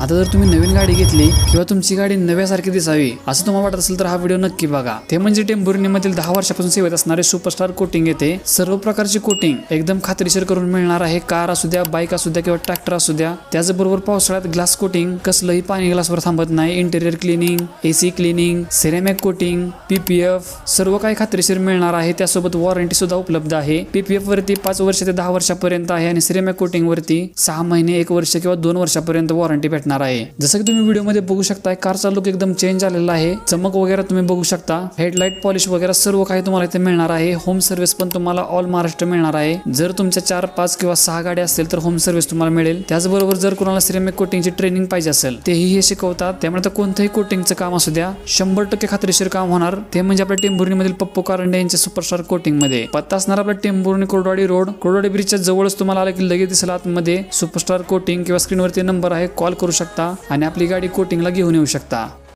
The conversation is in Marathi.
आता जर तुम्ही नवीन गाडी घेतली किंवा तुमची गाडी नव्यासारखी दिसावी असं तुम्हाला वाटत असेल तर हा व्हिडिओ नक्की बघा। ते म्हणजे टेंभुर्णीमधील 10 वर्षापासून सेवेत असणारे सुपरस्टार कोटिंग येते। सर्व प्रकारची कोटिंग एकदम खात्रीशीर करून मिळणार आहे। कार असू द्या, बाईक असू द्या किंवा ट्रॅक्टर असू द्या। त्याचबरोबर पावसाळ्यात ग्लास कोटिंग, कसलंही पाणी ग्लासवर थांबत नाही। Interior cleaning, AC cleaning, ceramic coating, PPF सर्व काही खात्रीशीर मिळणार आहे। त्यासोबत वॉरंटी सुद्धा उपलब्ध आहे। पीपीएफ वरती 5 वर्ष ते 10 वर्षापर्यंत आहे आणि सिरेमिक कोटिंग वरती 6 महिने, 1 वर्ष किंवा 2 वर्षापर्यंत वॉरंटी भेटणार आहे। जसं की तुम्ही व्हिडिओ मध्ये बघू शकता कारचा लुक एकदम चेंज झालेला आहे। चमक वगैरे तुम्ही बघू शकता। हेडलाइट पॉलिश वगैरे सर्व काही तुम्हाला इथे मिळणार आहे। होम सर्व्हिस पण तुम्हाला ऑल महाराष्ट्र मिळणार आहे। जर तुमच्या 4, 5 किंवा 6 गाड्या असतील तर होम सर्व्हिस तुम्हाला मिळेल। त्याचबरोबर जर कोणाला सिरेमिक कोटिंगची ट्रेनिंग पाहिजे असेल तेही हे शिकवतात। त्यामुळे तर कोणत्याही कोटिंगचं काम असू द्या 100% खात्रीशीर काम होणार। ते म्हणजे आपल्या टेंभुर्णीमधील पप्पू कारंडे यांच्या सुपरस्टार कोटिंग मध्ये। पत्ता असणार आपला टेंभुर्णी कोरडवाडी रोड, कोरडवाडी ब्रिजच्या जवळच तुम्हाला आलं की लगेच दिसेल आतमध्ये सुपरस्टार कोटिंग किंवा स्क्रीनवरती नंबर आहे, कॉल करू शकता आणि आपली गाडी कोटिंगला घेऊन येऊ शकता।